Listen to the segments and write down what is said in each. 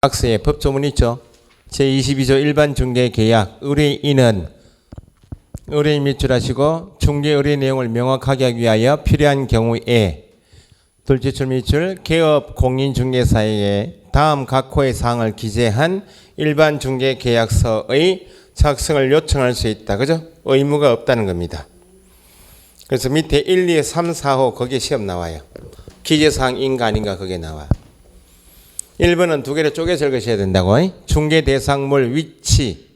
박스에 법조문 있죠. 제22조 일반 중개 계약 의뢰인은 의뢰인 밑줄하시고 중개 의뢰 내용을 명확하게 하기 위하여 필요한 경우에 둘째줄 밑줄 개업 공인중개사에게 다음 각 호의 사항을 기재한 일반 중개 계약서의 작성을 요청할 수 있다. 그죠? 의무가 없다는 겁니다. 그래서 밑에 1, 2, 3, 4호 거기에 시험 나와요. 기재사항인가 아닌가 거기에 나와요. 1번은 두 개를 쪼개서 읽으셔야 된다고. 중개 대상물 위치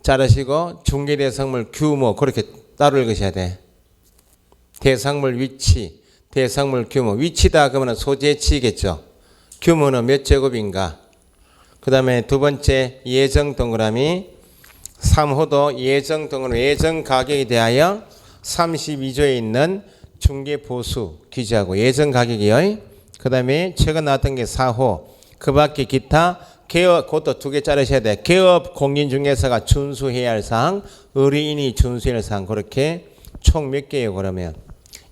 자르시고 중개 대상물 규모 그렇게 따로 읽으셔야 돼. 대상물 위치, 대상물 규모. 위치다 그러면 소재치겠죠. 규모는 몇 제곱인가. 그 다음에 두 번째 예정 동그라미 3호도 예정 동그라미 예정 가격에 대하여 32조에 있는 중개 보수 기재하고 예정 가격이요. 그 다음에 최근 나왔던 게 4호 그 밖에 기타 개업 그것도 두 개 자르셔야 돼. 개업 공인중개사가 준수해야 할 사항 의뢰인이 준수해야 할 사항 그렇게 총 몇 개예요 그러면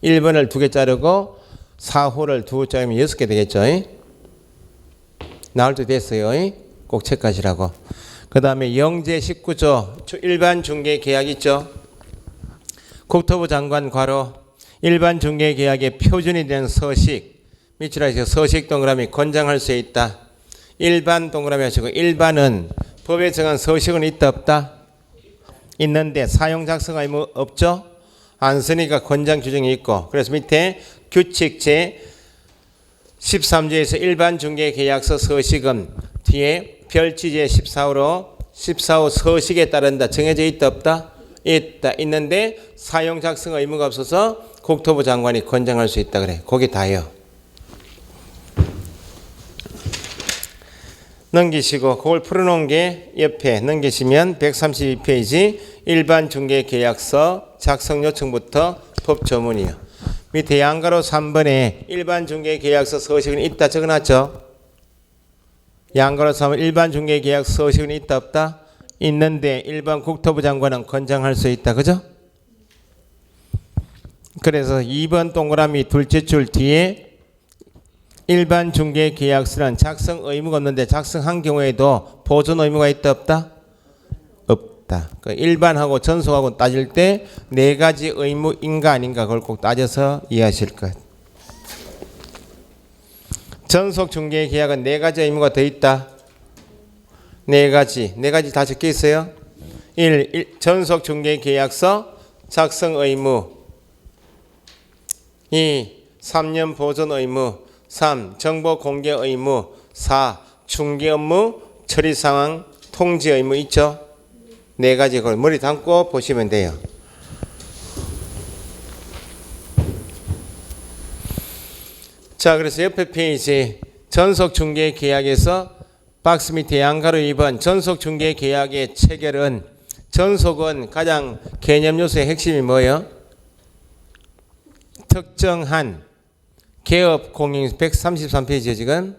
1번을 두 개 자르고 4호를 두 개 자르면 6개 되겠죠. 나올 때 됐어요. 꼭 체크하시라고. 그 다음에 영제 19조 일반 중개 계약 있죠. 국토부 장관 괄호 일반 중개 계약의 표준이 된 서식 밑줄 하시고 서식 동그라미 권장할 수 있다. 일반 동그라미 하시고 일반은 법에 정한 서식은 있다 없다? 있는데 사용 작성 의무 없죠? 안 쓰니까 권장 규정이 있고 그래서 밑에 규칙 제 13조에서 일반 중개 계약서 서식은 뒤에 별지제 14호로 14호 서식에 따른다. 정해져 있다 없다? 있다. 있는데 사용 작성 의무가 없어서 국토부 장관이 권장할 수 있다 그래. 거기 다예요. 넘기시고 그걸 풀어놓은 게 옆에 넘기시면 132페이지 일반 중개 계약서 작성 요청부터 법조문이요. 밑에 양가로 3번에 일반 중개 계약서 서식은 있다 적어놨죠. 양가로 3번 일반 중개 계약서 서식은 있다 없다? 있는데 일반 국토부 장관은 권장할 수 있다. 그죠? 그래서 2번 동그라미 둘째 줄 뒤에 일반 중개 계약서는 작성 의무가 없는데 작성한 경우에도 보존 의무가 있다 없다? 없다. 일반하고 전속하고 따질 때 네 가지 의무인가 아닌가 그걸 꼭 따져서 이해하실 것. 전속 중개 계약은 네 가지 의무가 더 있다. 네 가지 다 적혀 있어요. 1. 전속 중개 계약서 작성 의무 2. 3년 보존 의무 3. 정보 공개 의무 4. 중개 업무 처리 상황 통지 의무 있죠? 네 가지 그걸 머리 담고 보시면 돼요. 자, 그래서 옆에 페이지 전속 중개 계약에서 박스 밑에 양가로 2번 전속 중개 계약의 체결은 전속은 가장 개념 요소의 핵심이 뭐예요? 특정한 개업 공인 133페이지에 지금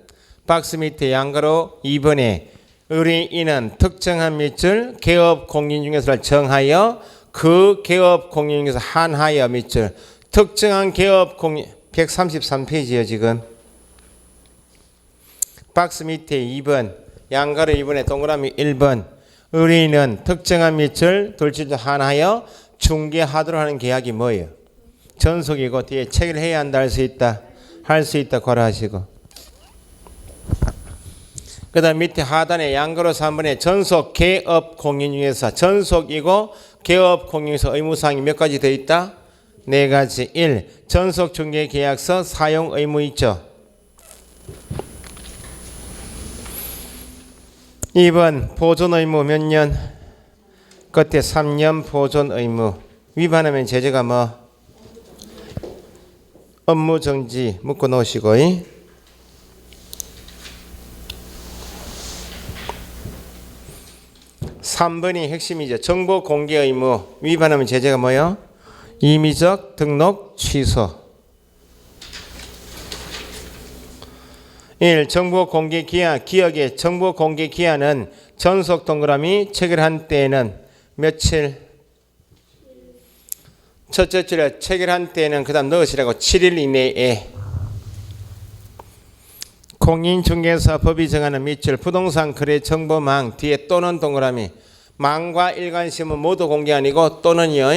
박스 밑에 양가로 2번에 의뢰인은 특정한 밑줄 개업 공인중개사를 정하여 그 개업 공인중개사 한하여 밑줄 특정한 개업 공인 133페이지에요 지금 박스 밑에 2번 양가로 2번에 동그라미 1번 의뢰인은 특정한 밑줄 둘째 한하여 중개하도록 하는 계약이 뭐예요? 전속이고 뒤에 체결해야 한다 할 수 있다 고려하시고 그 다음 밑에 하단에 양가로 3번에 전속 개업 공인중개사 전속이고 개업 공인중개사 의무사항이 몇 가지 더 있다? 네 가지. 1. 전속 중개 계약서 사용 의무 있죠. 2번 보존 의무 몇 년? 끝에 3년 보존 의무. 위반하면 제재가 뭐? 업무 정지 묶어 놓으시고 3번이 핵심이죠. 정보 공개 의무 위반하면 제재가 뭐요? 임의적 등록 취소 1. 정보 공개 기한 기억의 정보 공개 기한은 전속 동그라미 체결한 때에는 며칠? 첫째 줄에 체결한 때에는 그 다음 넣으시라고 7일 이내에 공인중개사법이 정하는 밑줄 부동산 거래 정보망 뒤에 또는 동그라미 망과 일간신문 모두 공개 아니고 또는요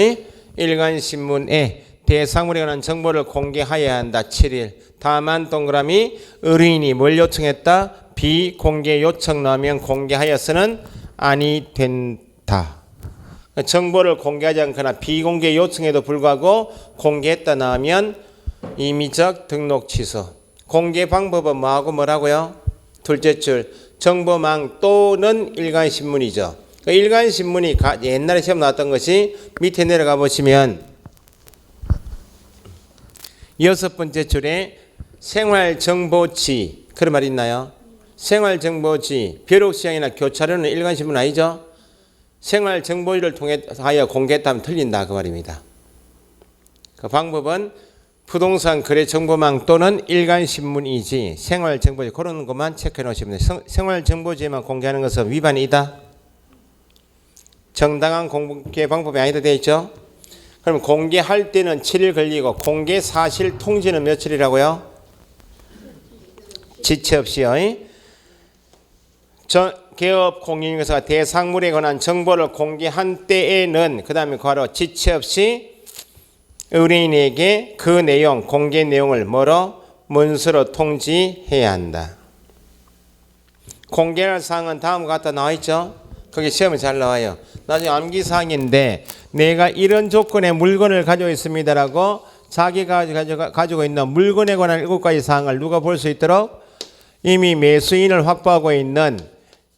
일간신문에 대상물에 관한 정보를 공개하여야 한다. 7일. 다만 동그라미 의뢰인이 뭘 요청했다? 비공개 요청 나오면 공개하여서는 아니 된다. 정보를 공개하지 않거나 비공개 요청에도 불구하고 공개했다 나오면 임의적 등록 취소. 공개 방법은 뭐하고 뭐라고요? 둘째 줄 정보망 또는 일간신문이죠. 일간신문이 옛날에 시험 나왔던 것이 밑에 내려가 보시면 여섯 번째 줄에 생활정보지 그런 말 있나요? 생활정보지 벼룩시장이나 교차로는 일간신문 아니죠? 생활정보지를 통하여 공개했다면 틀린다 그 말입니다. 그 방법은 부동산 거래 정보망 또는 일간신문이지 생활정보지 그런 것만 체크해 놓으시면 돼요. 생활정보지만 공개하는 것은 위반이다. 정당한 공개 방법이 아니다 되어 있죠. 그럼 공개할 때는 7일 걸리고 공개 사실 통지는 며칠이라고요? 지체 없이요. 개업 공인중개사가 대상물에 관한 정보를 공개한 때에는 그 다음에 괄호 지체 없이 의뢰인에게 그 내용 공개 내용을 뭐로 문서로 통지해야 한다. 공개할 사항은 다음과 같다 나와 있죠. 거기 시험에 잘 나와요. 나중에 암기사항인데 내가 이런 조건의 물건을 가지고 있습니다라고 자기가 가지고 있는 물건에 관한 7가지 사항을 누가 볼 수 있도록 이미 매수인을 확보하고 있는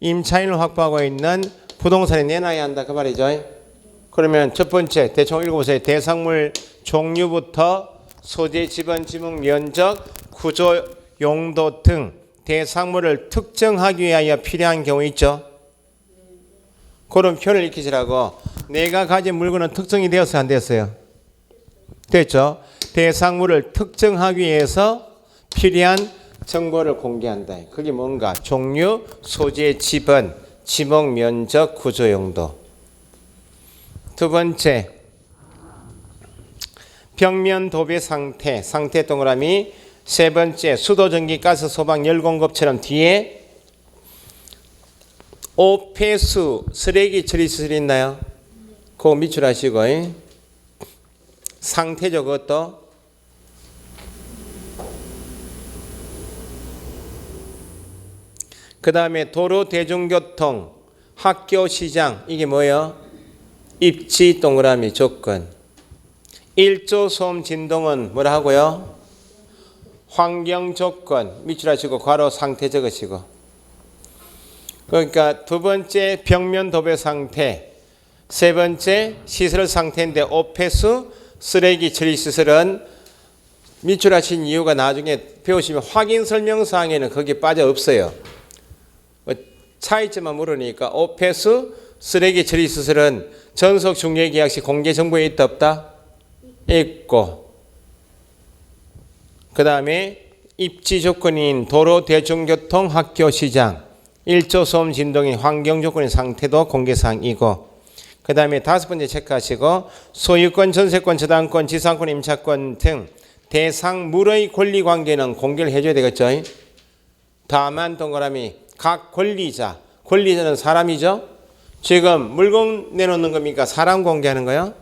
임차인을 확보하고 있는 부동산에 내놔야 한다 그 말이죠. 그러면 첫 번째 대충 읽어보세요. 대상물 종류부터 소재, 지번, 지목, 면적, 구조, 용도 등 대상물을 특정하기 위하여 필요한 경우 있죠. 그런 표현을 익히시라고. 내가 가진 물건은 특정이 되었어요 안 되었어요? 됐죠. 대상물을 특정하기 위해서 필요한 정보를 공개한다. 그게 뭔가 종류, 소재, 지번, 지목, 면적, 구조, 용도. 두 번째 벽면 도배 상태, 상태 동그라미. 세 번째 수도, 전기, 가스, 소방, 열 공급처럼 뒤에 오폐수, 쓰레기 처리 시설 있나요? 그거 밑줄하시고 상태죠 그것도. 그 다음에 도로, 대중교통, 학교, 시장 이게 뭐예요? 입지 동그라미 조건. 1조 소음 진동은 뭐라 하고요? 환경 조건 밑줄하시고 괄호 상태 적으시고. 그러니까 두 번째 벽면 도배 상태, 세 번째 시설 상태인데 오폐수, 쓰레기 처리 시설은 밑줄하신 이유가 나중에 배우시면 확인 설명사항에는 거기 빠져 없어요. 차이점만 물으니까 오폐수, 쓰레기 처리 시설은 전속 중개 계약 시 공개 정보에 있다 없다? 있고. 그 다음에 입지 조건인 도로, 대중교통, 학교, 시장 1조 소음 진동인 환경 조건의 상태도 공개사항이고. 그 다음에 다섯 번째 체크하시고 소유권, 전세권, 저당권, 지상권, 임차권 등 대상물의 권리관계는 공개를 해줘야 되겠죠. 다만 동그라미 각 권리자, 권리자는 사람이죠. 지금 물건 내놓는 겁니까? 사람 공개하는 거요?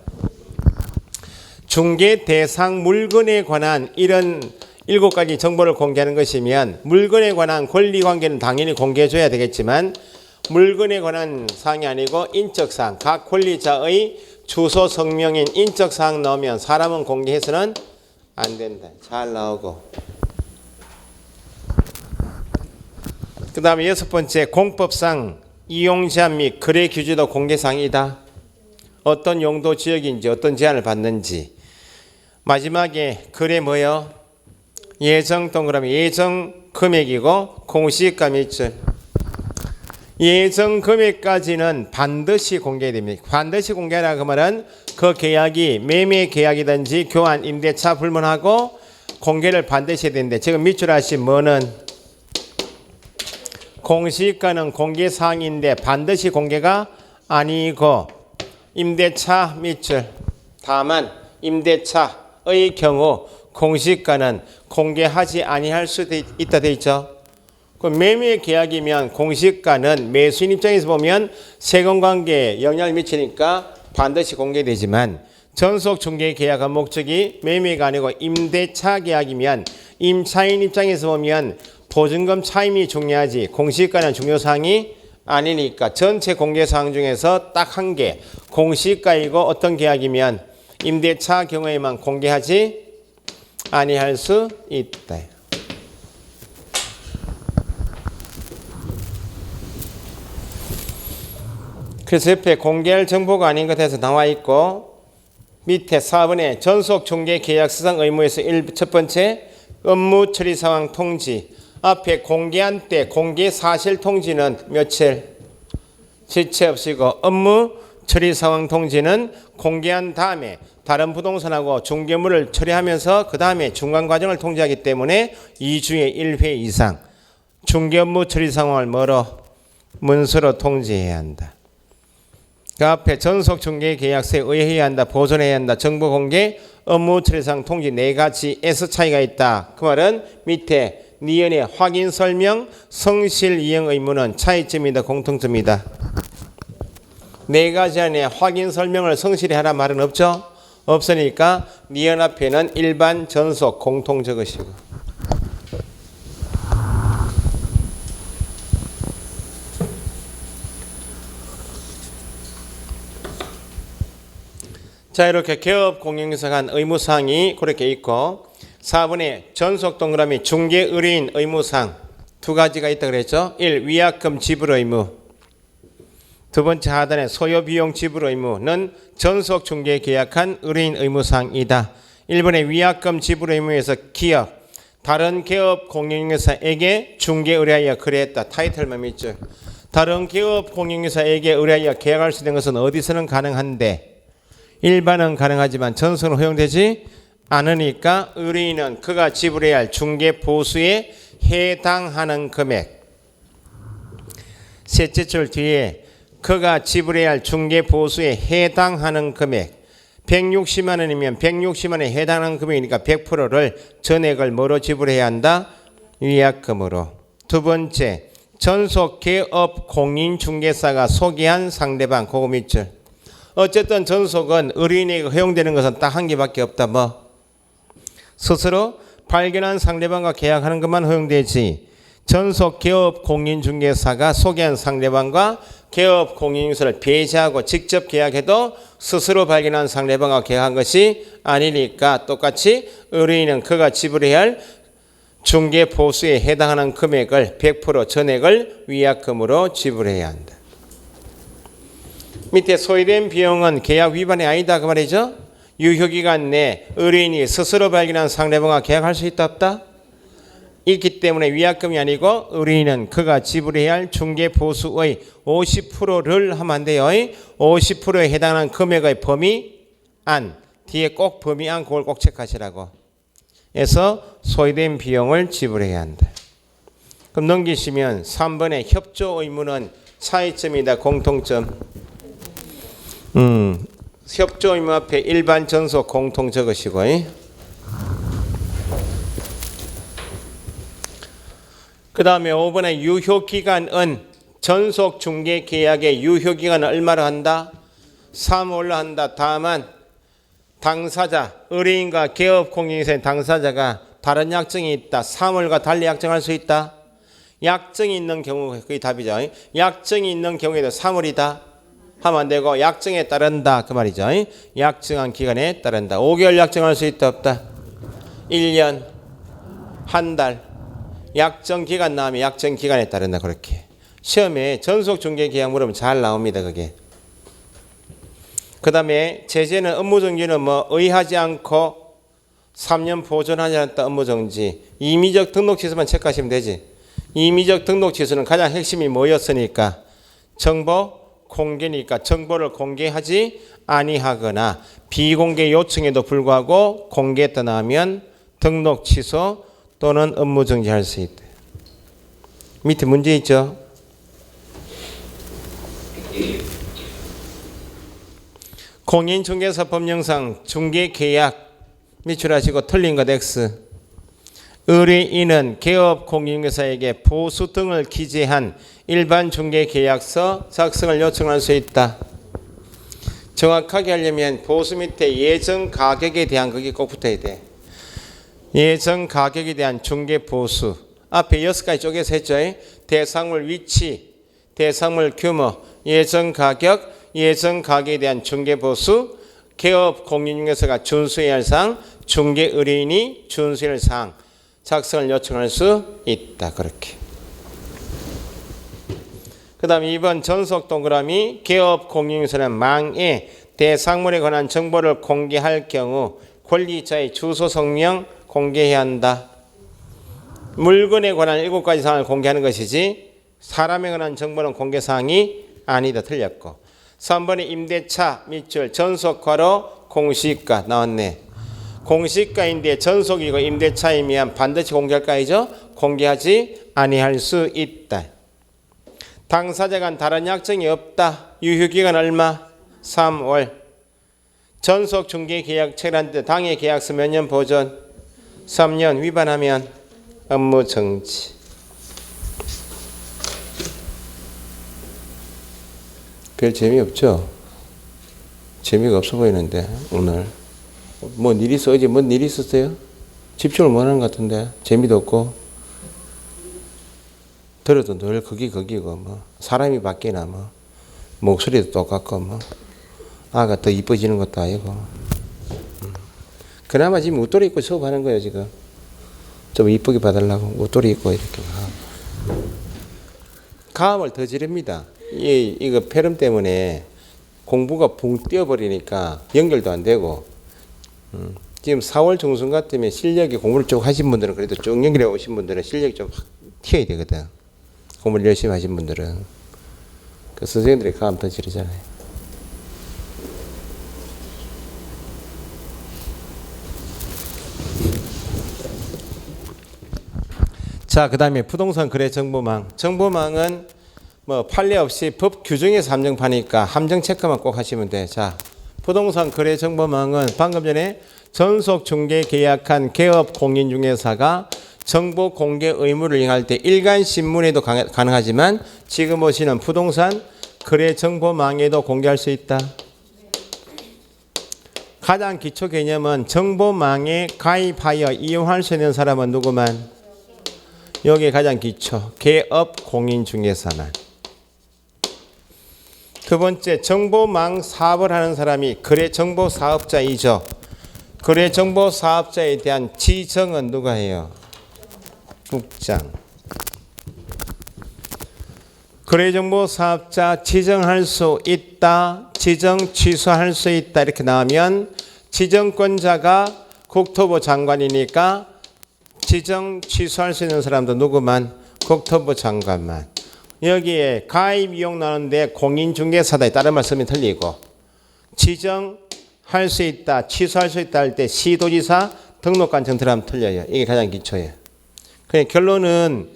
중개 대상 물건에 관한 이런 7가지 정보를 공개하는 것이면 물건에 관한 권리관계는 당연히 공개해줘야 되겠지만 물건에 관한 사항이 아니고 인적사항, 각 권리자의 주소, 성명인 인적사항 나오면 사람은 공개해서는 안 된다. 잘 나오고. 그 다음에 여섯 번째 공법상 이용제한 및 거래 규제도 공개사항이다. 어떤 용도 지역인지 어떤 제한을 받는지. 마지막에 거래 뭐요? 예정 동그라미 예정 금액이고 공시가 밑줄. 예정 금액까지는 반드시 공개됩니다. 반드시 공개하라 그 말은 그 계약이 매매 계약이든지 교환, 임대차 불문하고 공개를 반드시 해야 되는데 지금 밑줄 하신 뭐는 공시가는 공개사항인데 반드시 공개가 아니고 임대차 밑줄. 다만 임대차의 경우 공시가는 공개하지 아니할 수도 있다 돼 있죠. 그 매매 계약이면 공시가는 매수인 입장에서 보면 세금관계에 영향을 미치니까 반드시 공개되지만 전속 중개 계약한 목적이 매매가 아니고 임대차 계약이면 임차인 입장에서 보면 보증금 차임이 중요하지 공시가는 중요사항이 아니니까 전체 공개사항 중에서 딱 한 개 공시가이고 어떤 계약이면 임대차 경우에만 공개하지 아니할 수 있다. 그래서 옆에 공개할 정보가 아닌 것에서 나와 있고 밑에 4번에 전속 중개 계약 수상 의무에서 첫 번째 업무 처리 상황 통지 앞에 공개한 때 공개 사실 통지는 며칠 지체 없이고 업무 처리 상황 통지는 공개한 다음에 다른 부동산하고 중개물을 처리하면서 그 다음에 중간 과정을 통지하기 때문에 2주에 1회 이상 중개 업무 처리 상황을 뭐로 문서로 통지해야 한다. 그 앞에 전속 중개 계약서에 의해야 한다, 보존해야 한다, 정보 공개, 업무 처리상 통지 네 가지에서 차이가 있다. 그 말은 밑에 니은의 확인 설명, 성실 이행 의무는 차이점이다, 공통점이다. 네 가지 안에 확인 설명을 성실히 하란 말은 없죠. 없으니까 니은 앞에는 일반 전속 공통 적으시고. 자, 이렇게 개업 공인인사 간 의무사항이 그렇게 있고 4번에 전속 동그라미 중개 의뢰인 의무사항 두 가지가 있다 그랬죠. 1. 위약금 지불 의무. 두 번째 하단에 소요비용 지불 의무는 전속 중개 계약한 의뢰인 의무사항이다. 1번에 위약금 지불 의무에서 기업, 다른 개업 공인인사에게 중개 의뢰하여 거래했다. 타이틀만 밑줄. 다른 개업 공인인사에게 의뢰하여 계약할 수 있는 것은 어디서는 가능한데 일반은 가능하지만 전속은 허용되지 않으니까 의뢰인은 그가 지불해야 할 중개 보수에 해당하는 금액. 셋째 줄 뒤에 그가 지불해야 할 중개 보수에 해당하는 금액. 160만 원이면 160만 원에 해당하는 금액이니까 100%를 전액을 뭐로 지불해야 한다? 위약금으로. 두 번째, 전속 개업 공인중개사가 소개한 상대방 그거 밑줄. 어쨌든 전속은 의뢰인에게 허용되는 것은 딱 한 개밖에 없다. 뭐? 스스로 발견한 상대방과 계약하는 것만 허용되지 전속 개업 공인중개사가 소개한 상대방과 개업 공인중개사를 배제하고 직접 계약해도 스스로 발견한 상대방과 계약한 것이 아니니까 똑같이 의뢰인은 그가 지불해야 할 중개 보수에 해당하는 금액을 100% 전액을 위약금으로 지불해야 한다. 밑에 소요된 비용은 계약 위반이 아니다 그 말이죠. 유효기간 내 의뢰인이 스스로 발견한 상대방과 계약할 수 있다 없다? 있기 때문에 위약금이 아니고 의뢰인은 그가 지불해야 할 중개 보수의 50%를 하면 안 돼요. 50%에 해당하는 금액의 범위 안 뒤에 꼭 범위 안 그걸 꼭 체크하시라고. 해서 소요된 비용을 지불해야 한다. 그럼 넘기시면 3번의 협조 의무는 차이점이다, 공통점. 협조 의무 앞에 일반 전속 공통 적으시고. 그 다음에 5번에 유효기간은 전속 중개 계약의 유효기간은 얼마로 한다? 3월로 한다. 다만 당사자, 의뢰인과 개업 공인인사의 당사자가 다른 약정이 있다. 3월과 달리 약정할 수 있다. 약정이 있는 경우 그게 답이죠. 약정이 있는 경우에도 3월이다. 하면 안 되고 약정에 따른다 그 말이죠. 약정한 기간에 따른다. 5개월 약정할 수 있다 없다? 1년, 한 달. 약정 기간 나오면 약정 기간에 따른다. 그렇게 시험에 전속 중개 계약 물으면 잘 나옵니다. 그게. 그 다음에 제재는 업무정지는 뭐 의하지 않고 3년 보존하지 않았다 업무정지. 임의적 등록 취소만 체크하시면 되지. 임의적 등록 취소는 가장 핵심이 뭐였으니까 정보 공개니까 정보를 공개하지 아니하거나 비공개 요청에도 불구하고 공개했다 나오면 등록 취소 또는 업무 정지할 수 있다. 밑에 문제 있죠? 공인중개사 법령상 중개계약 밑줄하시고 틀린 것 X. 의뢰인은 개업 공인중개사에게 보수 등을 기재한 일반 중개 계약서 작성을 요청할 수 있다. 정확하게 하려면 보수 밑에 예정 가격에 대한 그게 꼭 붙어야 돼. 예정 가격에 대한 중개 보수. 앞에 6가지 쪼개서 했죠. 대상물 위치, 대상물 규모, 예정 가격, 예정 가격에 대한 중개 보수, 개업 공인중개사가 준수해야 할 사항, 중개 의뢰인이 준수해야 할 사항 작성을 요청할 수 있다. 그렇게. 그 다음 2번 전속 동그라미 개업 공인중개사는 망에 대상물에 관한 정보를 공개할 경우 권리자의 주소 성명 공개해야 한다. 물건에 관한 7가지 사항을 공개하는 것이지 사람에 관한 정보는 공개사항이 아니다. 틀렸고 3번에 임대차 밑줄 전속화로 공시가 나왔네. 공시가인데 전속이고 임대차이면 반드시 공개할까이죠? 공개하지 아니할 수 있다. 당사자 간 다른 약정이 없다. 유효기간 얼마? 3월. 전속 중개 계약 체결한 때 당해 계약서 몇 년 보존? 3년. 위반하면 업무 정지. 별 재미없죠? 재미가 없어 보이는데 오늘 뭔 일 있어? 어제 뭔 일 있었어요? 집중을 못 하는 것 같은데 재미도 없고 들어도 늘 거기고 뭐 사람이 바뀌나 뭐 목소리도 똑같고 뭐 아가 더 이뻐지는 것도 아니고 그나마 지금 웃돌이 입고 수업하는 거예요. 지금 좀 이쁘게 봐달라고 웃돌이 입고 이렇게 가음을 더 지릅니다. 이거 폐렴 때문에 공부가 붕 뛰어버리니까 연결도 안 되고 지금 4월 중순 같으면 실력이 공부를 쭉 하신 분들은 그래도 쭉 연결해 오신 분들은 실력이 좀 확 튀어야 되거든. 공부를 열심히 하신 분들은 그 선생님들이 가면 더 지르잖아요. 자, 그 다음에 부동산 거래 정보망. 정보망은 뭐 판례 없이 법 규정에서 함정파니까 함정 체크만 꼭 하시면 돼. 자, 부동산 거래 정보망은 방금 전에 전속 중개 계약한 개업 공인중개사가 정보 공개 의무를 이행할 때 일간 신문에도 가능하지만 지금 보시는 부동산 거래 정보망에도 공개할 수 있다. 가장 기초 개념은 정보망에 가입하여 이용할 수 있는 사람은 누구만? 여기 가장 기초 개업 공인중개사만. 두 번째 정보망 사업을 하는 사람이 거래정보사업자이죠. 거래정보사업자에 대한 지정은 누가 해요? 국장. 거래정보사업자 지정할 수 있다. 지정 취소할 수 있다. 이렇게 나오면 지정권자가 국토부 장관이니까 지정 취소할 수 있는 사람도 누구만? 국토부 장관만. 여기에 가입 이용 나누는데 공인중개사다 다른 말씀이 틀리고 지정할 수 있다 취소할 수 있다 할 때 시도지사 등록관청 들어가면 틀려요. 이게 가장 기초예요. 그러니까 결론은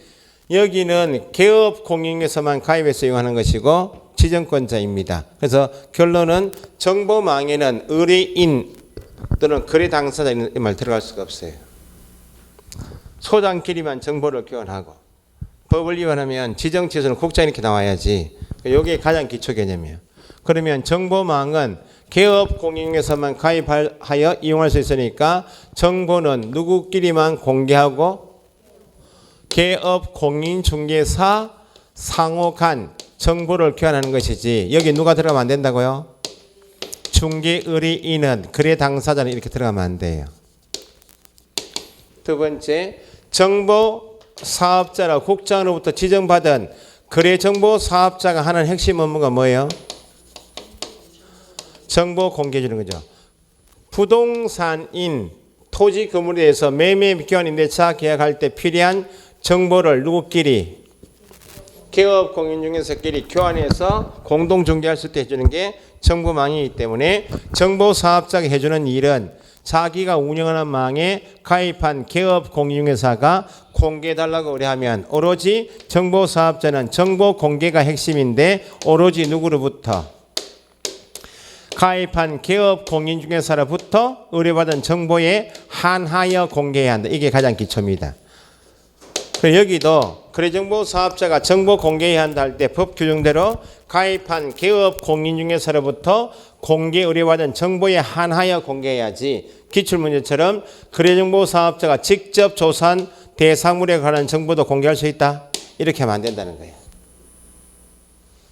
여기는 개업 공인중개사만 가입해서 이용하는 것이고 지정권자입니다. 그래서 결론은 정보망에는 의뢰인 또는 거래 당사자 이 말 들어갈 수가 없어요. 소장끼리만 정보를 교환하고 법을 위반하면 지정 취소는 국장 이렇게 나와야지. 이게 가장 기초 개념이에요. 그러면 정보망은 개업 공인중개사만 가입하여 이용할 수 있으니까 정보는 누구끼리만 공개하고 개업 공인중개사 상호 간 정보를 교환하는 것이지 여기 누가 들어가면 안 된다고요? 중개 의뢰인은 거래 당사자는 이렇게 들어가면 안 돼요. 두 번째 정보 사업자라 국장으로부터 지정받은 거래정보 사업자가 하는 핵심 업무가 뭐예요? 정보 공개해 주는 거죠. 부동산인 토지 건물에 대해서 매매 교환 임대차 계약할 때 필요한 정보를 누구끼리 개업 공인중개사끼리 교환해서 공동 중개할 수 있게 해주는 게 정보망이기 때문에 정보 사업자가 해주는 일은 자기가 운영하는 망에 가입한 개업 공인중개사가 공개해달라고 의뢰하면 오로지 정보사업자는 정보 공개가 핵심인데 오로지 누구로부터? 가입한 기업 공인중개사로부터 의뢰받은 정보에 한하여 공개해야 한다. 이게 가장 기초입니다. 여기도 거래정보 사업자가 정보 공개해야 한다 할 때 법 규정대로 가입한 기업 공인중개사로부터 공개 의뢰받은 정보에 한하여 공개해야지, 기출문제처럼 거래정보 사업자가 직접 조사한 대상물에 관한 정보도 공개할 수 있다, 이렇게 하면 안 된다는 거예요.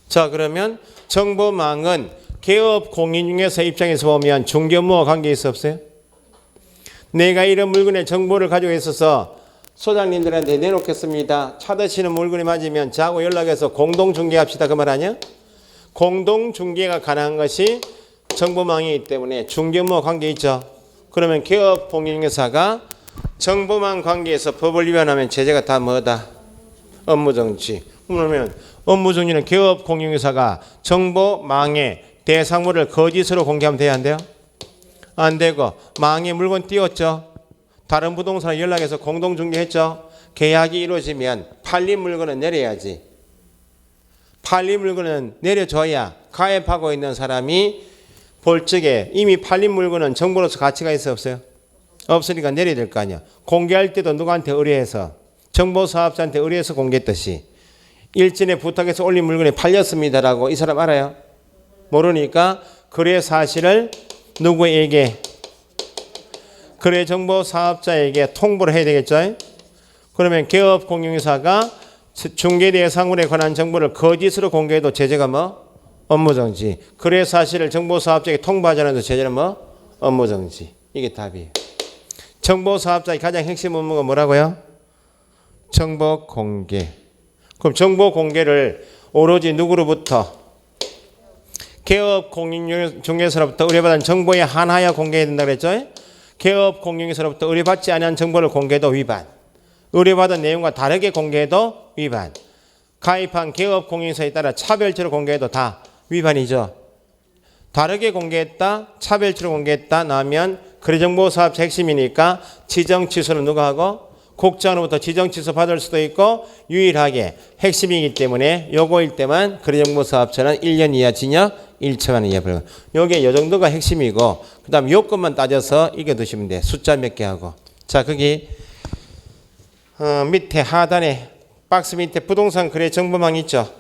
자, 그러면 정보망은 기업 공인중개사 입장에서 보면 중개업무와 관계 있어 없어요? 내가 이런 물건의 정보를 가지고 있어서 소장님들한테 내놓겠습니다. 찾으시는 물건이 맞으면 저하고 연락해서 공동중개합시다, 그 말 아니야? 공동중개가 가능한 것이 정보망이기 때문에 중개업무와 관계 있죠. 그러면 기업 공인중개사가 정보망 관계에서 법을 위반하면 제재가 다 뭐다? 업무정지. 그러면 업무정지는 기업 공인중개사가 정보망에 대상물을 거짓으로 공개하면 돼야 안 돼요? 안 되고, 망에 물건 띄웠죠. 다른 부동산에 연락해서 공동중개했죠. 계약이 이루어지면 팔린 물건은 내려야지. 팔린 물건은 내려줘야 가입하고 있는 사람이 볼 적에 이미 팔린 물건은 정보로서 가치가 있어 없어요? 없으니까 내려야 될 거 아니야. 공개할 때도 누구한테 의뢰해서, 정보사업자한테 의뢰해서 공개했듯이 일진에 부탁해서 올린 물건이 팔렸습니다라고 이 사람 알아요? 모르니까 거래 사실을 누구에게? 거래정보 사업자에게 통보를 해야 되겠죠. 그러면 기업 공인중개사가 중개 대상물에 관한 정보를 거짓으로 공개해도 제재가 뭐? 업무정지. 거래 사실을 정보 사업자에게 통보하지 않아도 제재는 뭐? 업무정지. 이게 답이에요. 정보 사업자의 가장 핵심 업무가 뭐라고요? 정보 공개. 그럼 정보 공개를 오로지 누구로부터? 기업 공인중개사로부터 의뢰받은 정보에 한하여 공개해야 된다고 그랬죠? 기업 공인중개사로부터 의뢰받지 않은 정보를 공개해도 위반. 의뢰받은 내용과 다르게 공개해도 위반. 가입한 기업 공인중개사에 따라 차별적으로 공개해도 다 위반이죠. 다르게 공개했다, 차별적으로 공개했다 나면 거래정보 사업자 핵심이니까 지정 취소는 누가 하고? 국장으로부터 지정 취소 받을 수도 있고, 유일하게 핵심이기 때문에 요거일 때만 거래정보 사업자는 1년 이하 징역, 1천만 이하 벌금. 요게 요 정도가 핵심이고, 그 다음 요것만 따져서 이겨두시면 돼. 숫자 몇 개 하고. 자, 거기 밑에 하단에 박스 밑에 부동산 거래 정보망 있죠.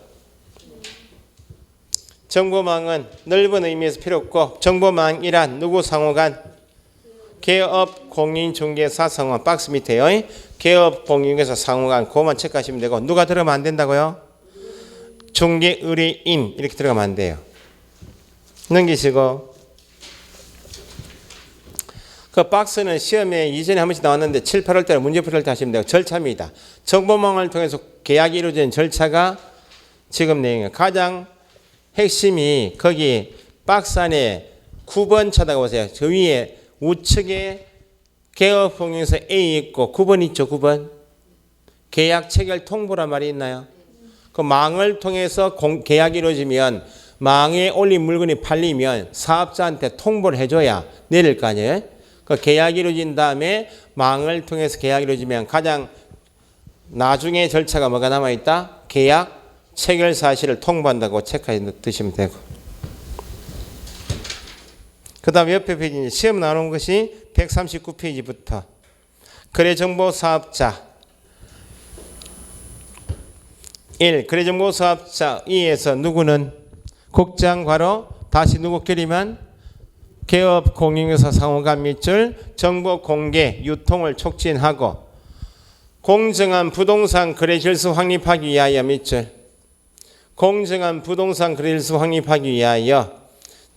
정보망은 넓은 의미에서 필요 없고, 정보망이란 누구 상호간? 개업 공인중개사 상호간. 박스 밑에요. 개업 공인중개사 상호간. 그거만 체크하시면 되고, 누가 들어가면 안 된다고요? 중개 의뢰인 이렇게 들어가면 안 돼요. 넘기시고, 그 박스는 시험에 이전에 한 번씩 나왔는데 7, 8월 달에 문제 풀을 때 하시면 돼요. 절차입니다. 정보망을 통해서 계약이 이루어지는 절차가 지금 내용이에요. 가장 핵심이 거기 박스 안에 9번 쳐다보세요. 저 위에 우측에 개업 공인중개사 A 있고 9번 있죠. 9번. 계약 체결 통보란 말이 있나요? 그 망을 통해서 계약이 이루어지면 망에 올린 물건이 팔리면 사업자한테 통보를 해줘야 내릴 거 아니에요? 그 계약이 이루어진 다음에 망을 통해서 계약이 이루어지면 가장 나중에 절차가 뭐가 남아있다? 계약 체결 사실을 통보한다고 체크해 두시면 되고. 그 다음 옆에 페이지 시험 나오는 것이 139페이지부터 거래정보 사업자 1. 거래정보 사업자 2에서 누구는 국장 괄호 다시 누구 껴리면 개업 공인중개사 상호간 밑줄 정보 공개 유통을 촉진하고 공정한 부동산 거래 질서 확립하기 위하여 밑줄 공정한 부동산 거래 질서 확립하기 위하여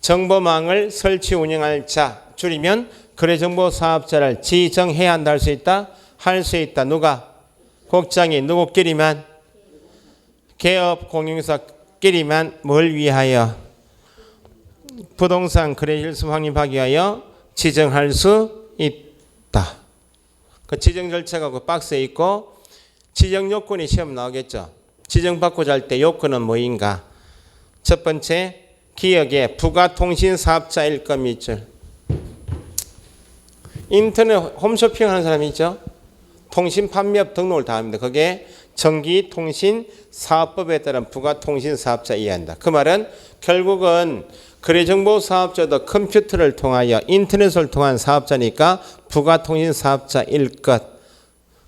정보망을 설치 운영할 자 줄이면 거래정보 사업자를 지정해야 한다 할 수 있다? 할 수 있다. 누가? 국장이 누구끼리만? 개업 공인중개사끼리만 뭘 위하여? 부동산 거래 질서 확립하기 위하여 지정할 수 있다. 그 지정 절차가 그 박스에 있고 지정 요건이 시험 나오겠죠. 지정받고자 할 때 요건은 뭐인가? 첫 번째, 기업의 부가통신 사업자일 것 밑줄. 인터넷 홈쇼핑 하는 사람이 있죠. 통신 판매업 등록을 다 합니다. 그게 전기통신사업법에 따른 부가통신사업자 이해한다. 그 말은 결국은 거래정보사업자도 컴퓨터를 통하여 인터넷을 통한 사업자니까 부가통신사업자일 것.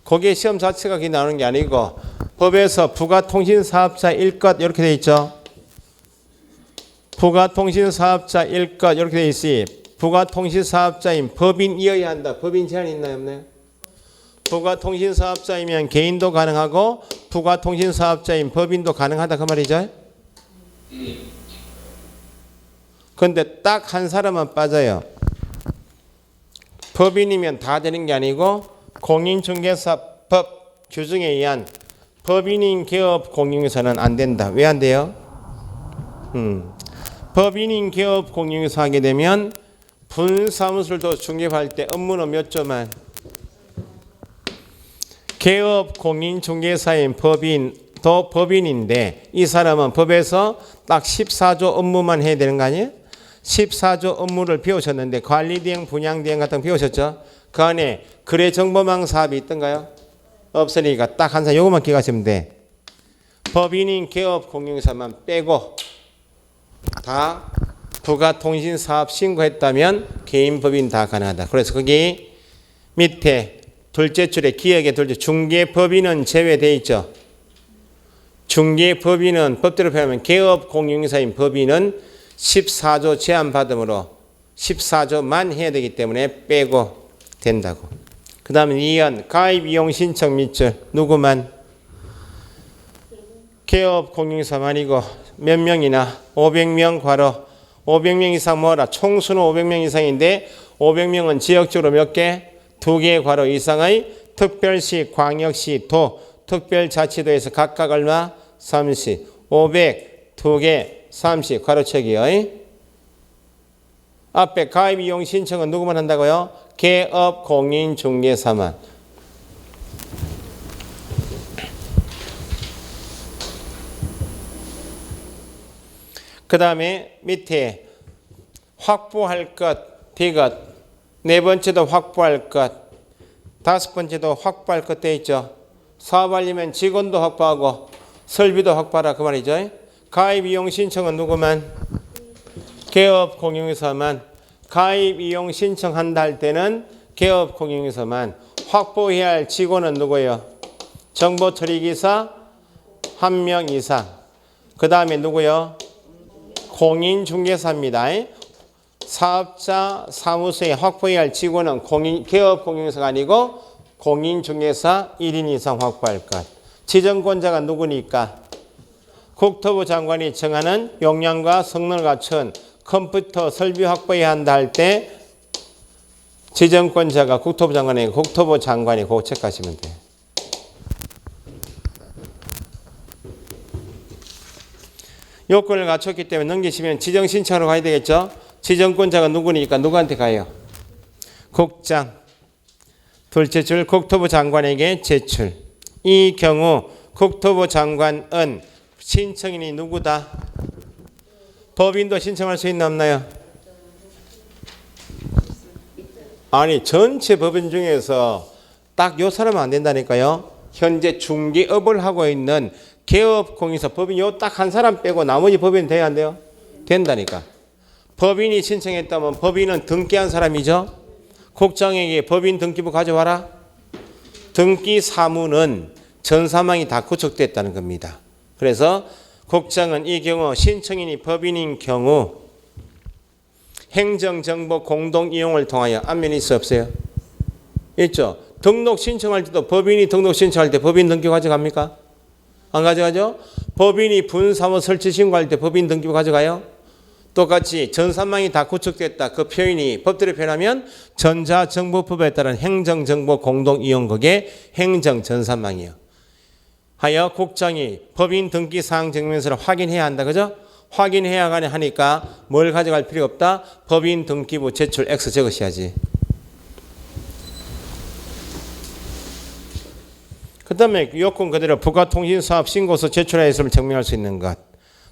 거기에 시험 자체가 그게 나오는 게 아니고 법에서 부가통신사업자일 것 이렇게 돼 있죠. 부가통신사업자일 것 이렇게 돼 있으니 부가통신사업자인 법인이어야 한다. 법인 제한이 있나요? 없나요? 부가통신사업자이면 개인도 가능하고 부가통신사업자인 법인도 가능하다 그 말이죠. 그런데 딱 한 사람은 빠져요. 법인이면 다 되는 게 아니고 공인중개사법 규정에 의한 법인인 기업 공인중개사는 안 된다. 왜 안 돼요? 법인인 기업 공인중개사 하게 되면 분사무소도 중개할 때 업무는 몇 조만 개업 공인중개사인 법인도 법인인데 이 사람은 법에서 딱 14조 업무만 해야 되는 거 아니에요? 14조 업무를 배우셨는데 관리대행, 분양대행 같은 거 배우셨죠? 그 안에 거래정보망 사업이 있던가요? 없으니까 딱 한 사람 요것만 기억하시면 돼. 법인인 개업 공인중개사만 빼고 다 부가통신사업 신고했다면 개인 법인 다 가능하다. 그래서 거기 밑에 둘째 줄에 기억에 둘째 중개법인은 제외되어 있죠. 중개법인은 법대로 표현하면 개업 공인중개사인 법인은 14조 제한받음으로 14조만 해야 되기 때문에 빼고 된다고. 그 다음에 2연 가입이용 신청 밑줄 누구만 개업 공인중개사만이고 몇 명이나 500명 괄호 500명 이상 뭐라 총수는 500명 이상인데 500명은 지역적으로 몇 개? 2개의 괄호 이상의 특별시, 광역시, 도, 특별자치도에서 각각 얼마? 30, 500, 2개, 30 괄호책이요. 앞에 가입 이용 신청은 누구만 한다고요? 개업 공인중개사만. 그 다음에 밑에 확보할 것, 비것. 네 번째도 확보할 것, 다섯 번째도 확보할 것 돼 있죠. 사업하려면 직원도 확보하고 설비도 확보하라 그 말이죠. 가입 이용 신청은 누구만? 개업 공인중개사만. 가입 이용 신청한다 할 때는 개업 공인중개사만. 확보해야 할 직원은 누구예요? 정보 처리기사 1명 이상. 그 다음에 누구요? 공인중개사입니다. 사업자 사무소에 확보해야 할 직원은 개업 공인중개사가 아니고 공인중개사 1인 이상 확보할 것. 지정권자가 누구니까? 국토부 장관이 정하는 용량과 성능을 갖춘 컴퓨터 설비 확보해야 한다 할 때 지정권자가 국토부 장관이 그거 체크하시면 돼요. 요건을 갖췄기 때문에 넘기시면 지정 신청하러 가야 되겠죠. 지정권자가 누구니까 누구한테 가요? 국장. 둘째 줄 국토부 장관에게 제출. 이 경우 국토부 장관은 신청인이 누구다? 법인도 신청할 수 있나 없나요? 아니 전체 법인 중에서 딱 요 사람은 안 된다니까요. 현재 중개업을 하고 있는 개업 공인사 법인 요 딱 한 사람 빼고 나머지 법인 돼야 안 돼요? 된다니까. 법인이 신청했다면 법인은 등기한 사람이죠. 국장에게 법인 등기부 가져와라. 등기 사무는 전 사망이 다 구축됐다는 겁니다. 그래서 국장은 이 경우 신청인이 법인인 경우 행정정보 공동 이용을 통하여 안면이 있어 없어요? 있죠. 등록 신청할 때도 법인이 등록 신청할 때 법인 등기 가져갑니까? 안 가져가죠? 법인이 분사무 설치 신고할 때 법인 등기부 가져가요? 똑같이 전산망이 다 구축됐다. 그 표현이 법대로 표현하면 전자정보법에 따른 행정정보 공동이용국의 행정전산망이에요. 하여 국장이 법인 등기 사항 증명서를 확인해야 한다. 그죠? 확인해야 하니까 뭘 가져갈 필요 없다. 법인 등기부 제출 X 적으셔야지. 그 다음에 요건 그대로 부가통신사업 신고서 제출하였음을 증명할 수 있는 것.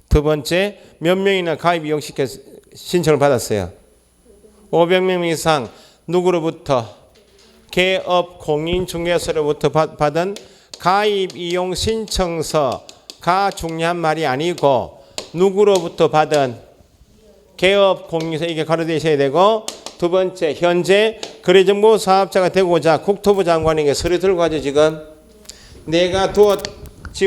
두 번째, 몇 명이나 가입 이용 신청을 받았어요? 500명 이상 누구로부터? 개업 공인중개사로부터 받은 가입 이용 신청서가 중요한 말이 아니고 누구로부터 받은 개업 공인서 이게 가로되어 있어야 되고, 두 번째 현재 거래정보 사업자가 되고자 국토부 장관에게 서류 들고 가죠. 지금 내가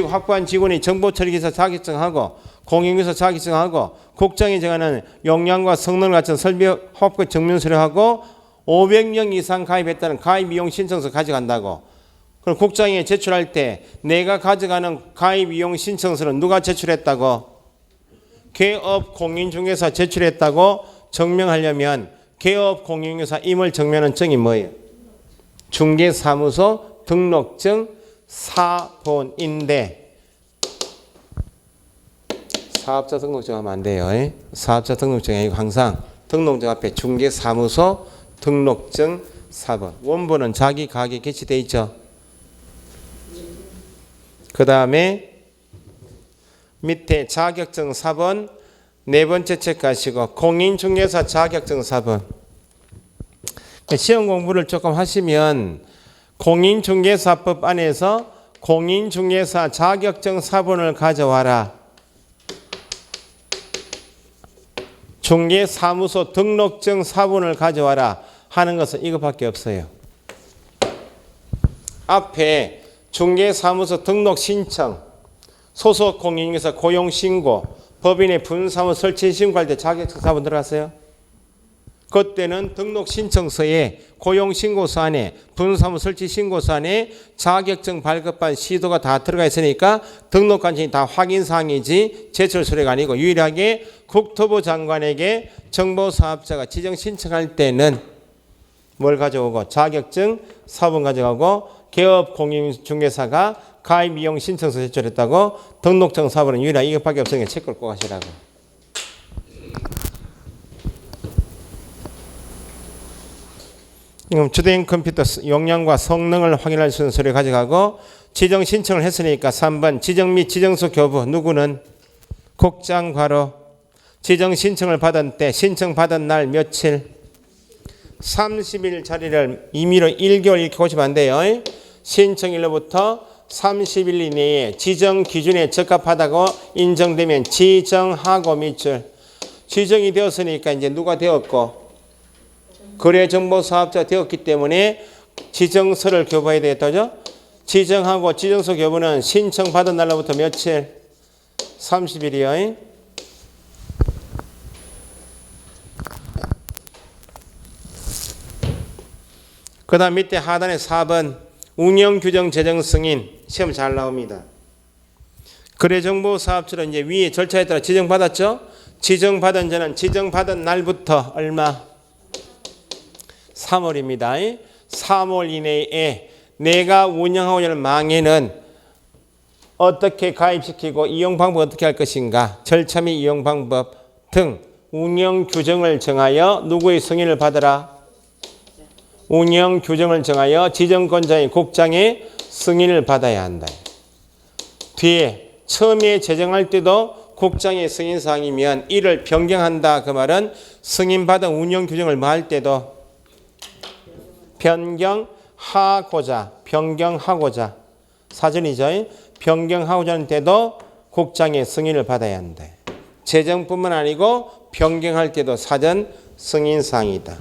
확보한 직원이 정보처리기사 자격증하고 공인기사 자격증하고 국장이 정하는 역량과 성능을 갖춘 설비 합격 증명서류하고 500명 이상 가입했다는 가입 이용 신청서 가져간다고. 그럼 국장에 제출할 때 내가 가져가는 가입 이용 신청서는 누가 제출했다고? 개업 공인중개사 제출했다고 증명하려면 개업 공인중개사임을 증명하는 증이 뭐예요? 중개사무소 등록증 사본인데, 사업자 등록증 하면 안 돼요. 사업자 등록증이 아니고 항상 등록증 앞에 중개사무소 등록증 사본. 원본은 자기 가게 게시되어 있죠. 그 다음에 밑에 자격증 사본 네 번째 체크하시고 공인중개사 자격증 사본. 시험 공부를 조금 하시면 공인중개사법 안에서 공인중개사 자격증 사본을 가져와라, 중개사무소 등록증 사본을 가져와라 하는 것은 이것밖에 없어요. 앞에 중개사무소 등록 신청, 소속 공인중개사 고용 신고, 법인의 분사무 설치 신고할 때 자격증 사본 들어갔어요? 그때는 등록 신청서에 고용 신고서 안에 분사무 설치 신고서 안에 자격증 발급한 시도가 다 들어가 있으니까 등록 관청이 다 확인 사항이지 제출 서류가 아니고, 유일하게 국토부 장관에게 정보사업자가 지정 신청할 때는 뭘 가져오고 자격증 사본 가져가고, 개업 공인중개사가 가입 이용 신청서 제출했다고 등록증 사본은 유일하게 이것밖에 없으니까 체크를 꼭 하시라고. 주된 컴퓨터 용량과 성능을 확인할 수 있는 서류 가져가고, 지정 신청을 했으니까 3번 지정 및 지정소 교부 누구는 국장 괄호. 지정 신청을 받은 때 신청 받은 날 며칠 30일짜리를 임의로 1개월 이렇게 고치면 안 돼요. 신청일로부터 30일 이내에 지정 기준에 적합하다고 인정되면 지정하고 밑줄. 지정이 되었으니까 이제 누가 되었고 거래정보사업자 되었기 때문에 지정서를 교부해야 되겠다죠. 지정하고 지정서 교부는 신청받은 날로부터 며칠 30일이요. 그 다음 밑에 하단에 4번 운영규정 재정 승인. 시험 잘 나옵니다. 거래정보사업자로 이제 위에 절차에 따라 지정받았죠. 지정받은 자는 지정받은 날부터 얼마? 3월입니다. 3월 이내에 내가 운영하고자 하는 망에는 어떻게 가입시키고 이용 방법 어떻게 할 것인가, 절차 및 이용 방법 등 운영 규정을 정하여 누구의 승인을 받으라? 운영 규정을 정하여 지정권자인 국장의 승인을 받아야 한다. 뒤에 처음에 제정할 때도 국장의 승인사항이면 이를 변경한다. 그 말은 승인받은 운영 규정을 뭐 할 때도 변경하고자 사전이죠. 변경하고자 하는 때도 국장의 승인을 받아야 한다. 제정뿐만 아니고 변경할 때도 사전 승인사항이다.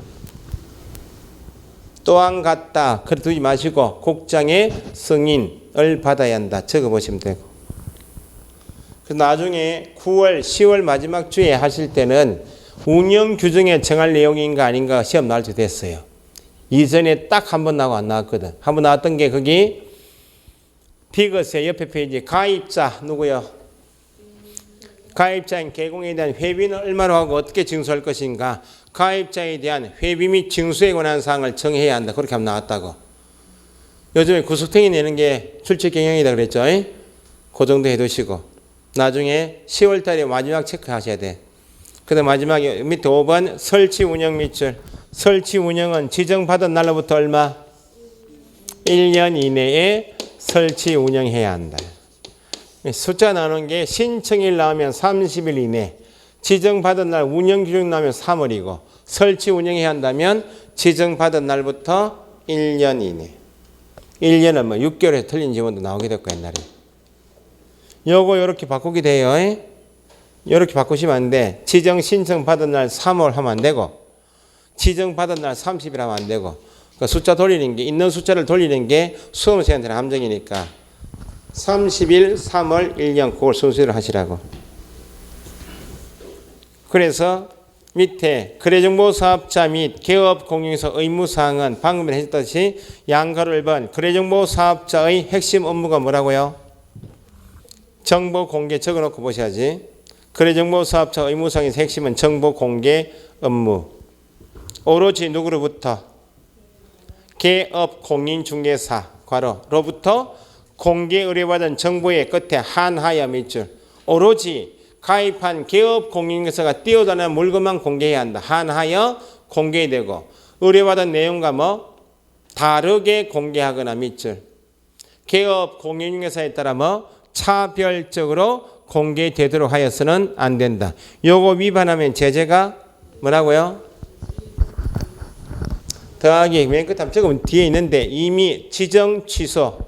또한 같다. 그래 두지 마시고 국장의 승인을 받아야 한다. 적어보시면 되고. 나중에 9월, 10월 마지막 주에 하실 때는 운영 규정에 정할 내용인가 아닌가 시험 나올 때 됐어요. 이전에 딱 한 번 나오고 안 나왔거든. 한 번 나왔던 게 거기 비거스의 옆에 페이지 가입자 누구요? 가입자인 개공에 대한 회비는 얼마로 하고 어떻게 징수할 것인가, 가입자에 대한 회비 및 징수에 관한 사항을 정해야 한다. 그렇게 하면 나왔다고. 요즘에 구속행위 내는 게 출직 경영이다 그랬죠. 그 정도 해두시고 나중에 10월 달에 마지막 체크하셔야 돼. 그 다음 마지막에 밑에 5번 설치 운영 밑줄. 설치 운영은 지정받은 날로부터 얼마? 1년 이내에 설치 운영해야 한다. 숫자 나오는 게 신청일 나오면 30일 이내, 지정받은 날 운영 규정 나오면 3월이고 설치 운영해야 한다면 지정받은 날부터 1년 이내. 1년은 뭐 6개월에서 틀린 지문도 나오게 됐고 옛날에. 요거 요렇게 바꾸게 돼요. 요렇게 바꾸시면 안 돼. 지정 신청 받은 날 3월 하면 안 되고 지정 받은 날 30일 하면 안 되고 그 숫자 돌리는 게 있는 숫자를 돌리는 게 수험생한테는 함정이니까 30일 3월 1년 그걸 순서대로 하시라고. 그래서 밑에 거래정보사업자 및 개업 공유에서 의무사항은 방금 했듯이 양가로 1번 거래정보사업자의 핵심 업무가 뭐라고요? 정보 공개 적어놓고 보셔야지. 거래정보사업자 의무사항에서 핵심은 정보 공개 업무. 오로지 누구로부터? 개업 공인중개사 괄호로부터 공개 의뢰받은 정보의 끝에 한하여 밑줄. 오로지 가입한 개업 공인중개사가 띄어다니는 물건만 공개해야 한다. 한하여 공개되고 의뢰받은 내용과 뭐 다르게 공개하거나 밑줄. 개업 공인중개사에 따라 뭐 차별적으로 공개되도록 하여서는 안 된다. 요거 위반하면 제재가 뭐라고요? 더하기 맨 끝에 적으면 뒤에 있는데 이미 지정 취소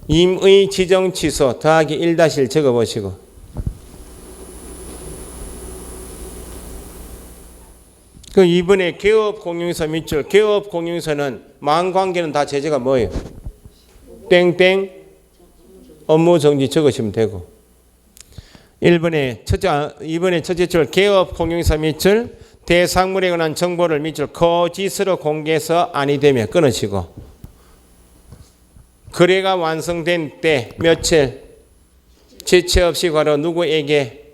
임의 지정 취소 더하기 1-1 적어보시고 그 이번에 개업 공유서 밑줄 개업 공유서는 망관계는 다 제재가 뭐예요? 땡땡 업무 정지 적으시면 되고 2번에 첫째 줄 개업 공유서 밑줄 대상물에 관한 정보를 밑줄 거짓으로 공개해서 아니 되면 끊으시고 거래가 완성된 때 며칠 지체 없이 괄호 누구에게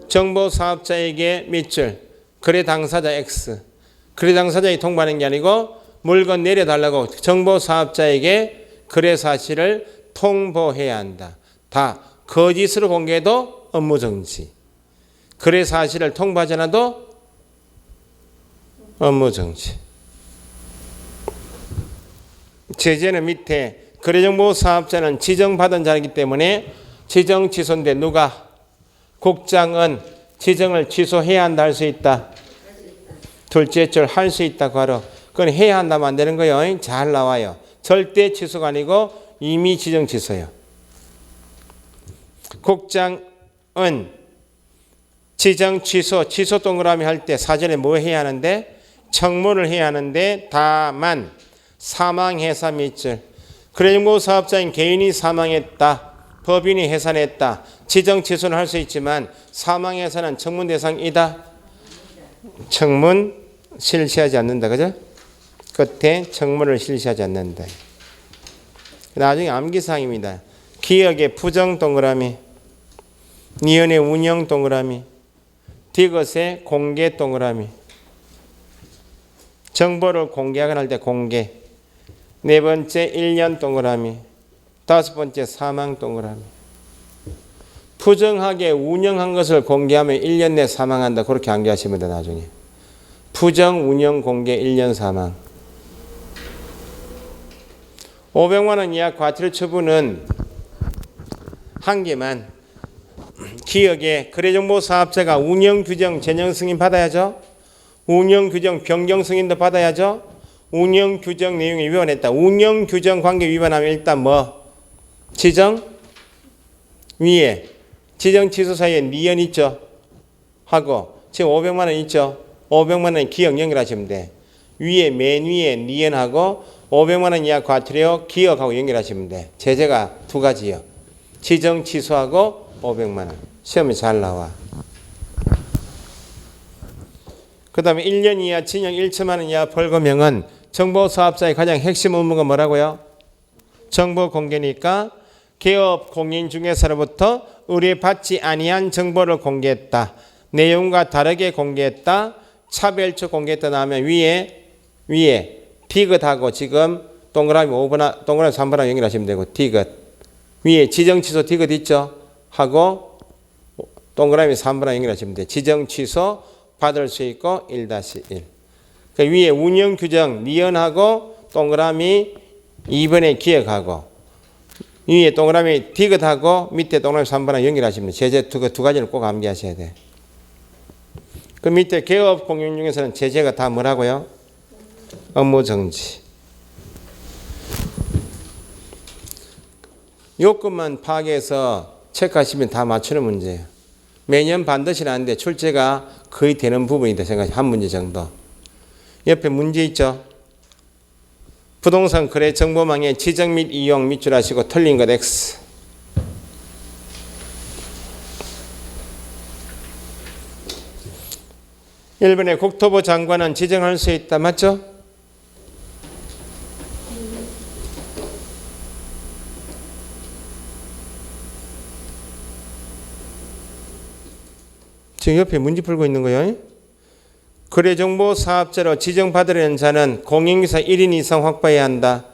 정보사업자에게 밑줄 거래 당사자 X 거래 당사자에 통보하는 게 아니고 물건 내려달라고 정보사업자에게 거래 사실을 통보해야 한다. 다 거짓으로 공개해도 업무정지 거래 사실을 통보하지 않아도 업무정지. 제재는 밑에 거래정보사업자는 지정받은 자이기 때문에 지정 취소인데 누가? 국장은 지정을 취소해야 한다 할 수 있다. 둘째 줄 할 수 있다 괄호. 그건 해야 한다면 안 되는 거예요. 잘 나와요. 절대 취소가 아니고 이미 지정 취소예요. 국장은 지정 취소 취소 동그라미 할 때 사전에 뭐 해야 하는데? 청문을 해야 하는데 다만 사망해사 밑줄 거래정보사업자인 개인이 사망했다. 법인이 해산했다. 지정 취소는 할 수 있지만 사망해사는 청문 대상이다. 청문 실시하지 않는다. 그죠? 끝에 청문을 실시하지 않는다. 나중에 암기사항입니다. 기억의 부정 동그라미 니은의 운영 동그라미 디귿의 공개 동그라미 정보를 공개하거나 할 때 공개 네 번째 1년 동그라미 다섯 번째 사망 동그라미 부정하게 운영한 것을 공개하면 1년 내 사망한다. 그렇게 암기하시면 돼요. 나중에 부정 운영 공개 1년 사망 500만 원 이하 과태료 처분은 한 개만 기억에 거래정보사업자가 운영규정 재정 승인 받아야죠. 운영규정 변경 승인도 받아야죠. 운영규정 내용에 위반했다. 운영규정 관계 위반하면 일단 뭐 지정 위에 지정 취소 사이에 니은 있죠. 하고 지금 500만 원 있죠. 500만 원 기억 연결하시면 돼. 위에 맨 위에 니은하고 500만 원 이하 과태료 기억하고 연결하시면 돼. 제재가 두 가지요. 지정 취소하고 500만 원. 시험이 잘 나와. 그 다음에 1년 이하 징역 1천만 원 이하 벌금형은 정보사업자의 가장 핵심 업무가 뭐라고요? 정보 공개니까 개업 공인중개사로부터 의뢰받지 아니한 정보를 공개했다. 내용과 다르게 공개했다. 차별적 공개했다 나오면 위에 디귿하고 지금 동그라미 5번 동그라미 3번하고 연결하시면 되고 디귿 위에 지정 취소 디귿 있죠? 하고 동그라미 3번하고 연결하시면 돼. 지정 취소 받을 수 있고 1-1. 그 위에 운영 규정 니은하고 동그라미 2번에 기억하고 위에 동그라미 디귿하고 밑에 동그라미 3번하고 연결하시면 돼. 제재 두 가지를 꼭 암기하셔야 돼. 그 밑에 개업 공인 중에서는 제재가 다 뭐라고요? 업무 정지. 요것만 파악해서 체크하시면 다 맞추는 문제예요. 매년 반드시 나는데 출제가 거의 되는 부분이다 생각하시면 한 문제 정도. 옆에 문제 있죠. 부동산 거래 정보망의 지정 및 이용 밑줄 하시고 틀린 것 X. 1번에 국토부 장관은 지정할 수 있다. 맞죠? 지금 옆에 문제 풀고 있는 거예요. 거래정보 사업자로 지정받으려는 자는 공인기사 1인 이상 확보해야 한다.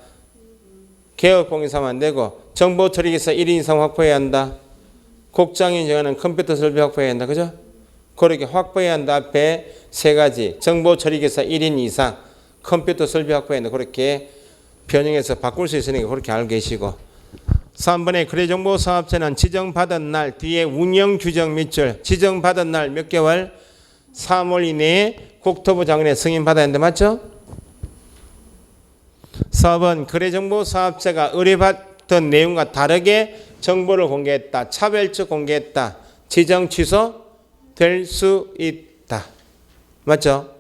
개업 공인사만 안 되고 정보처리기사 1인 이상 확보해야 한다. 국장이 정하는 컴퓨터 설비 확보해야 한다. 그죠? 그렇게 확보해야 한다. 앞에 세 가지. 정보처리기사 1인 이상 컴퓨터 설비 확보해야 한다. 그렇게 변형해서 바꿀 수 있으니까 그렇게 알고 계시고. 3번에 거래정보 사업자는 지정받은 날 뒤에 운영 규정 밑줄. 지정받은 날 몇 개월? 3월 이내에 국토부 장관의 승인 받아야 한다. 맞죠? 4번 거래정보 사업자가 의뢰받던 내용과 다르게 정보를 공개했다. 차별적 공개했다. 지정 취소 될 수 있다. 맞죠?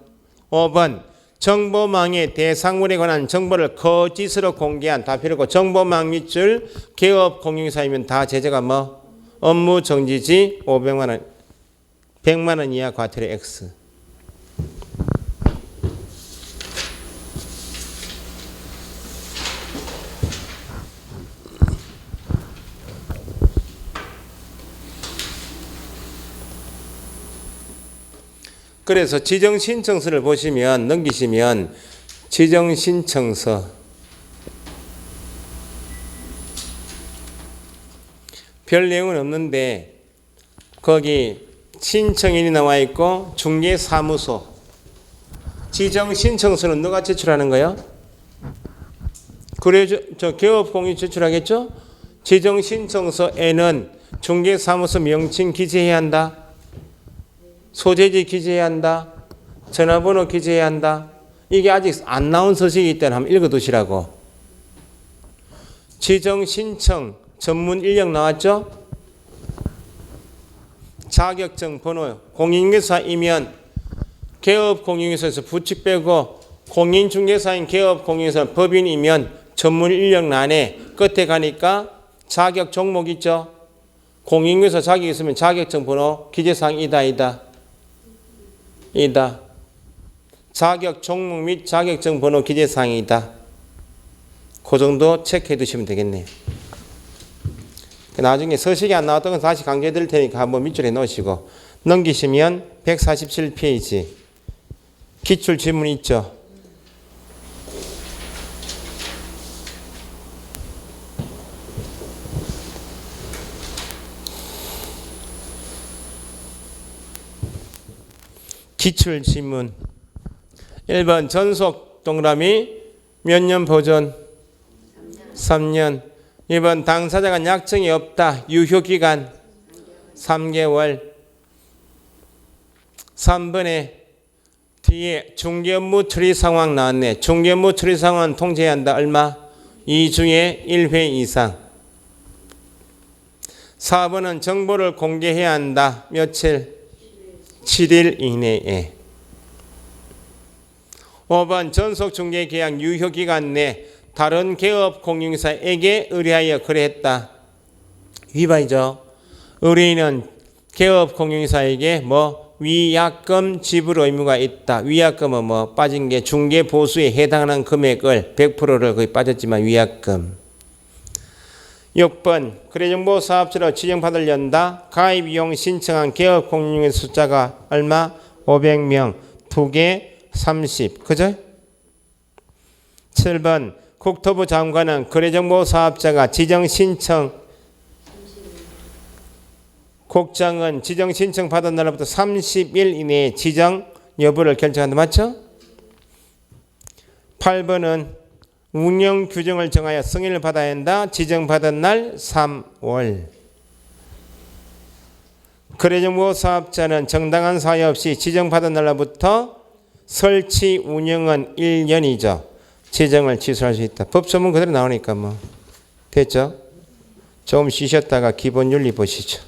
5번 정보망의 대상물에 관한 정보를 거짓으로 공개한. 다 필요고 정보망 밑줄 개업 공인사이면 다 제재가 뭐? 업무 정지지 500만 원 100만 원 이하 과태료 X. 그래서 지정신청서를 보시면 넘기시면 지정신청서 별 내용은 없는데 거기 신청인이 나와 있고 중개사무소. 지정신청서는 누가 제출하는 거예요? 그래 저 개업공인 제출하겠죠? 지정신청서에는 중개사무소 명칭 기재해야 한다. 소재지 기재해야 한다. 전화번호 기재해야 한다. 이게 아직 안 나온 서식이기 때문에 한번 읽어두시라고. 지정신청 전문 인력 나왔죠? 자격증 번호. 공인중개사이면 개업공인중개사에서 부칙 빼고 공인중개사인 개업공인중개사 법인이면 전문 인력란에 끝에 가니까 자격 종목 있죠? 공인중개사 자격이 있으면 자격증 번호 기재사항 이다. 자격 종목 및 자격증 번호 기재사항이다. 그 정도 체크해 두시면 되겠네요. 나중에 서식이 안 나왔던 건 다시 강조해 드릴 테니까 한번 밑줄에 넣으시고 넘기시면 147페이지 기출 질문 있죠. 기출 질문 1번 전속 동그라미 몇 년 보존? 3년. 2번 당사자가 약정이 없다. 유효기간 3개월. 3번에 뒤에 중개업무 처리 상황 나왔네. 중개업무 처리 상황은 통제해야 한다. 얼마? 2주에 1회 이상. 4번은 정보를 공개해야 한다. 며칠? 7일 이내에. 5번 전속중개계약 유효기간 내 다른 개업 공인중개사에게 의뢰하여 거래했다. 위반이죠. 의뢰인은 개업 공인중개사에게 뭐 위약금 지불 의무가 있다. 위약금은 뭐 빠진 게 중개 보수에 해당하는 금액을 100%를 거의 빠졌지만 위약금. 6번 거래정보 사업자로 지정받으려다 가입 이용 신청한 개업 공인중개사 숫자가 얼마? 500명 2개 30. 그죠? 7번 국토부 장관은 거래정보 사업자가 지정신청 국장은 지정신청 받은 날로부터 30일 이내에 지정 여부를 결정한다. 맞죠? 8번은 운영 규정을 정하여 승인을 받아야 한다. 지정받은 날 3월. 거래정보 사업자는 정당한 사유 없이 지정받은 날로부터 설치 운영은 1년이죠. 지정을 취소할 수 있다. 법조문 그대로 나오니까 뭐 됐죠? 좀 쉬셨다가 기본 윤리 보시죠.